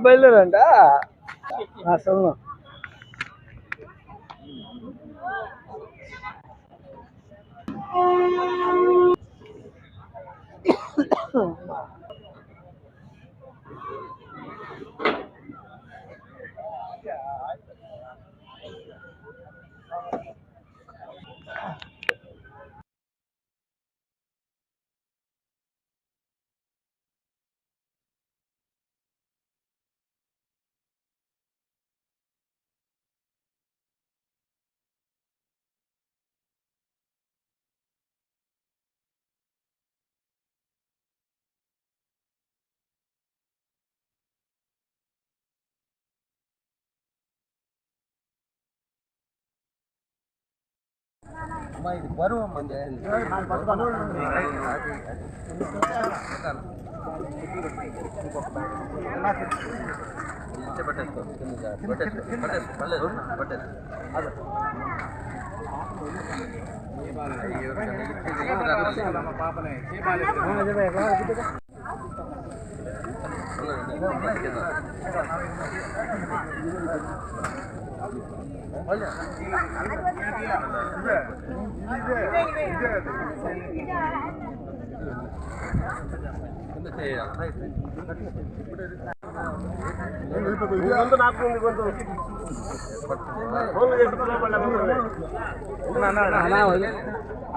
బయలుదేరంట సొల్లు అమ్మా ఇది బరువు అమ్మ పాపనే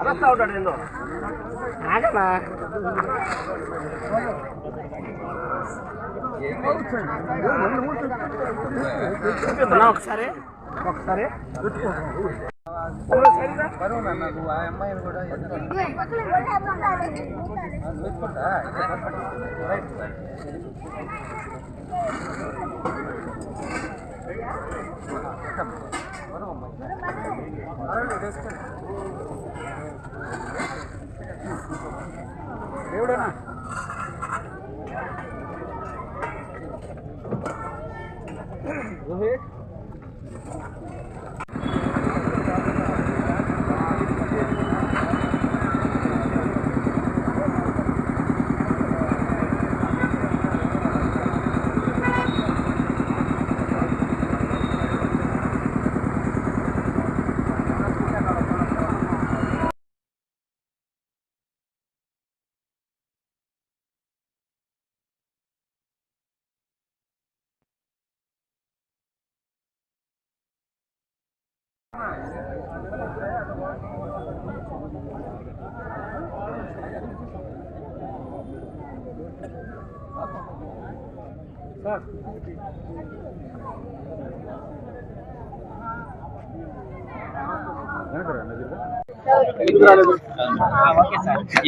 అరస్తా ఉంటాడు ఏందో ఒకసారి ఒకసారి నువ్వు ఆ అమ్మాయిని కూడా దేవుడనా రోహిత్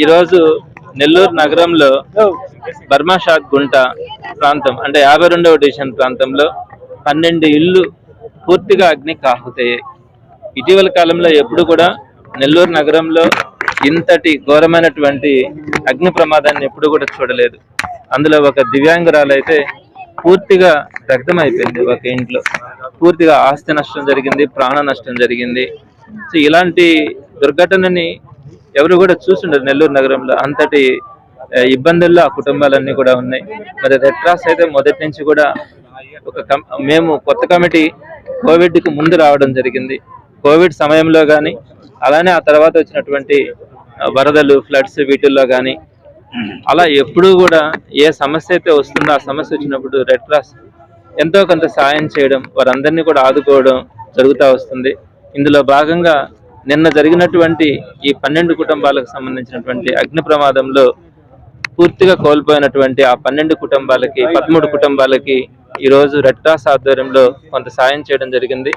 ఈరోజు నెల్లూరు నగరంలో బర్మాషాద్ గుంట ప్రాంతం అంటే 52వ డివిజన్ ప్రాంతంలో 12 ఇళ్ళు పూర్తిగా అగ్నికి ఆహుతయ్యాయి. ఇటీవల కాలంలో ఎప్పుడు కూడా నెల్లూరు నగరంలో ఇంతటి ఘోరమైనటువంటి అగ్ని ప్రమాదాన్ని ఎప్పుడు కూడా చూడలేదు. అందులో ఒక దివ్యాంగురాలు అయితే పూర్తిగా దగ్ధమైపోయింది. ఒక ఇంట్లో పూర్తిగా ఆస్తి నష్టం జరిగింది, ప్రాణ నష్టం జరిగింది. సో ఇలాంటి దుర్ఘటనని ఎవరు కూడా చూస్తుండరు నెల్లూరు నగరంలో. అంతటి ఇబ్బందుల్లో ఆ కుటుంబాలన్నీ కూడా ఉన్నాయి. మరి రెడ్ క్రాస్ అయితే మొదటి నుంచి కూడా మేము కొత్త కమిటీ కోవిడ్కి ముందు రావడం జరిగింది. కోవిడ్ సమయంలో కానీ అలానే ఆ తర్వాత వచ్చినటువంటి వరదలు, ఫ్లడ్స్ వీటిల్లో కానీ అలా ఎప్పుడూ కూడా ఏ సమస్య అయితే వస్తుందో ఆ సమస్య వచ్చినప్పుడు రెడ్ క్రాస్ ఎంతో కొంత సాయం చేయడం, వారందరినీ కూడా ఆదుకోవడం జరుగుతూ వస్తుంది. ఇందులో భాగంగా నిన్న జరిగినటువంటి ఈ 12 కుటుంబాలకు సంబంధించినటువంటి అగ్ని ప్రమాదంలో పూర్తిగా కోల్పోయినటువంటి ఆ 12 కుటుంబాలకి 13 కుటుంబాలకి ఈరోజు రెడ్ క్రాస్ ఆధ్వర్యంలో కొంత సాయం చేయడం జరిగింది.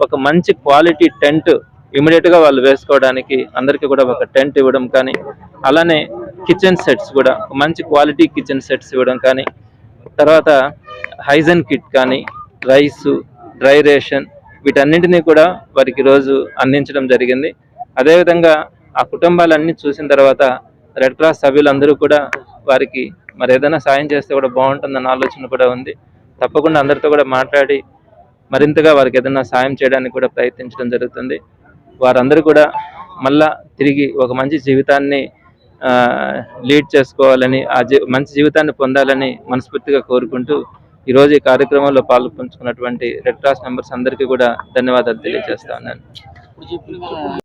ఒక మంచి క్వాలిటీ టెంట్ ఇమీడియట్ గా వాళ్ళు వేసుకోవడానికి అందరికీ కూడా ఒక టెంట్ ఇవ్వడం కానీ, అలానే కిచెన్ సెట్స్ కూడా మంచి క్వాలిటీ కిచెన్ సెట్స్ ఇవ్వడం కానీ, తర్వాత హైజన్ కిట్ కానీ, రైసు, డ్రై రేషన్ వీటన్నింటినీ కూడా వారికి రోజు అందించడం జరిగింది. అదేవిధంగా ఆ కుటుంబాలన్నీ చూసిన తర్వాత రెడ్ క్రాస్ సభ్యులందరూ కూడా వారికి మరి ఏదైనా సాయం చేస్తే కూడా బాగుంటుందన్న ఆలోచన కూడా ఉంది. తప్పకుండా అందరితో కూడా మాట్లాడి మరింతగా వారికి ఏదైనా సాయం చేయడానికి కూడా ప్రయత్నించడం జరుగుతుంది. వారందరూ కూడా మళ్ళా తిరిగి ఒక మంచి జీవితాన్ని లీడ్ చేసుకోవాలని, మంచి జీవితాన్ని పొందాలని మనస్ఫూర్తిగా కోరుకుంటూ ఈరోజు ఈ కార్యక్రమంలో పాల్పంచుకున్నటువంటి రెడ్ క్రాస్ మెంబర్స్ అందరికీ కూడా ధన్యవాదాలు తెలియజేస్తా ఉన్నాను.